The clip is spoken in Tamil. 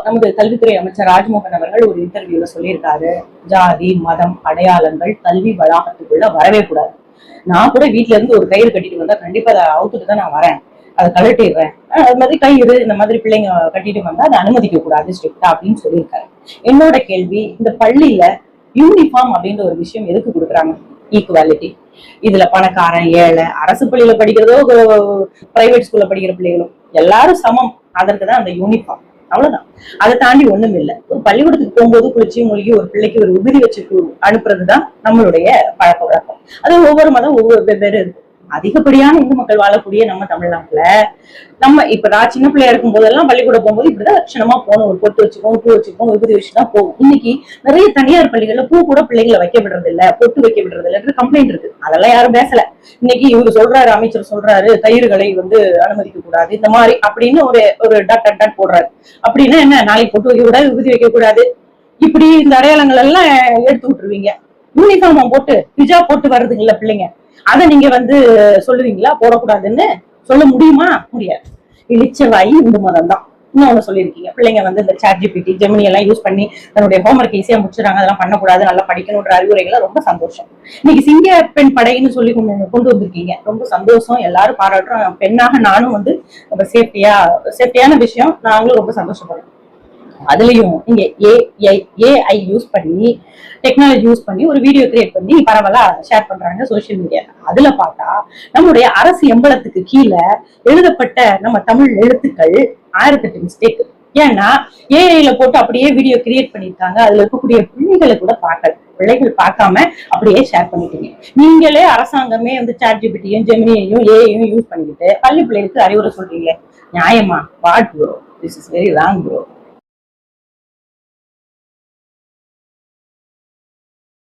நமது கல்வித்துறை அமைச்சர் ராஜ்மோகன் அவர்கள் ஒரு இன்டர்வியூல சொல்லியிருக்காரு, ஜாதி மதம் அடையாளங்கள் கல்வி வளாகத்துக்குள்ள வரவே கூடாது. நான் கூட வீட்டுல இருந்து ஒரு கயிறு கட்டிட்டு வந்தா கண்டிப்பா அதை அவுத்துட்டு தான் நான் வரேன், அதை கழட்டிடுறேன். அது மாதிரி கயிறு இந்த மாதிரி பிள்ளைங்க கட்டிட்டு வந்தா அதை அனுமதிக்க கூடாது ஸ்ட்ரிக்டா அப்படின்னு சொல்லியிருக்காரு. என்னோட கேள்வி, இந்த பள்ளியில யூனிஃபார்ம் அப்படின்ற ஒரு விஷயம் எதுக்கு கொடுக்குறாங்க? ஈக்குவாலிட்டி. இதுல பணக்காரன் ஏழை, அரசு பள்ளியில படிக்கிறதோ பிரைவேட் ஸ்கூல்ல படிக்கிற பிள்ளைகளும் எல்லாரும் சமம். அதற்குதான் அந்த யூனிஃபார்ம், அவ்வளவுதான். அதை தாண்டி ஒண்ணும் இல்லை. ஒரு பள்ளிக்கூடத்துக்கு போகும்போது குளிச்சு மூழ்கி ஒரு பிள்ளைக்கு ஒரு விபூதி வச்சு அனுப்புறதுதான் நம்மளுடைய பழக்க வழக்கம். அது ஒவ்வொரு மதம் ஒவ்வொரு வெவ்வேறு இருக்கு. அதிகப்படியான இந்து மக்கள் வாழக்கூடிய நம்ம தமிழ்நாட்டுல நம்ம இப்ப நான் சின்ன பிள்ளையா இருக்கும் போதெல்லாம் பள்ளிக்கூடம் போகும்போது இப்படிதான் லட்சணமா போகணும், ஒரு பொட்டு வச்சுக்கோம், பூ வச்சுக்கோம், விபூதி வச்சுதான் போகும். இன்னைக்கு நிறைய தனியார் பள்ளிகள்ல பூ கூட பிள்ளைங்களை வைக்க விடுறது இல்ல, பொட்டு வைக்க விடுறது இல்ல கம்ப்ளைண்ட் இருக்கு. அதெல்லாம் யாரும் பேசல. இன்னைக்கு இவரு சொல்றாரு, அமைச்சர் சொல்றாரு கயிறுகளை அனுமதிக்க கூடாது இந்த மாதிரி அப்படின்னு ஒரு டாட் போடுறாரு. அப்படின்னா என்ன, நாளைக்கு பொட்டு வைக்க கூடாது, விபூதி வைக்க கூடாது, இப்படி இந்த அடையாளங்கள் எல்லாம் எடுத்து விட்டுருவீங்க. யூனிஃபார்ம் போட்டு ஹிஜாப் போட்டு வருதுங்கல்ல பிள்ளைங்க, அதை நீங்க சொல்லுவீங்களா போடக்கூடாதுன்னு? சொல்ல முடியுமா? முடியாது. இளிச்சவாயி இந்து மதம் தான். இன்னொன்னு சொல்லியிருக்கீங்க, பிள்ளைங்க இந்த ChatGPT ஜெமினி எல்லாம் யூஸ் பண்ணி தன்னுடைய ஹோம்ஒர்க் ஈஸியா முடிச்சுறாங்க, அதெல்லாம் பண்ணக்கூடாது, நல்லா படிக்கணும்ன்ற அறிவுரைகளை ரொம்ப சந்தோஷம். இன்னைக்கு சிங்க பெண் படைன்னு சொல்லி கொண்டு வந்திருக்கீங்க, ரொம்ப சந்தோஷம், எல்லாரும் பாராட்டுறோம். பெண்ணாக நானும் ரொம்ப சேஃப்டியான விஷயம், நாங்களும் ரொம்ப சந்தோஷப்படுறோம். அதுலயும் நீங்க ஏஐ யூஸ் பண்ணி, டெக்னாலஜி யூஸ் பண்ணி ஒரு வீடியோ கிரியேட் பண்ணி பரவலா ஷேர் பண்றாங்க சோசியல் மீடியா. அதுல பார்த்தா நம்முடைய அரசு எம்பளத்துக்கு கீழே எழுதப்பட்ட நம்ம தமிழ் எழுத்துக்கள் 1008 மிஸ்டேக். ஏன்னா ஏஐல போட்டு அப்படியே வீடியோ கிரியேட் பண்ணிருக்காங்க. அதுல இருக்கக்கூடிய பிள்ளைகளை கூட பார்க்கல, பிள்ளைகள் பார்க்காம அப்படியே ஷேர் பண்ணிட்டீங்க. நீங்களே அரசாங்கமே ChatGPTயும் ஜெமினியையும் ஏஐயும் யூஸ் பண்ணிக்கிட்டு பள்ளி பிள்ளைகளுக்கு அறிவுரை சொல்றீங்களே, நியாயமா? What bro, this is very wrong bro.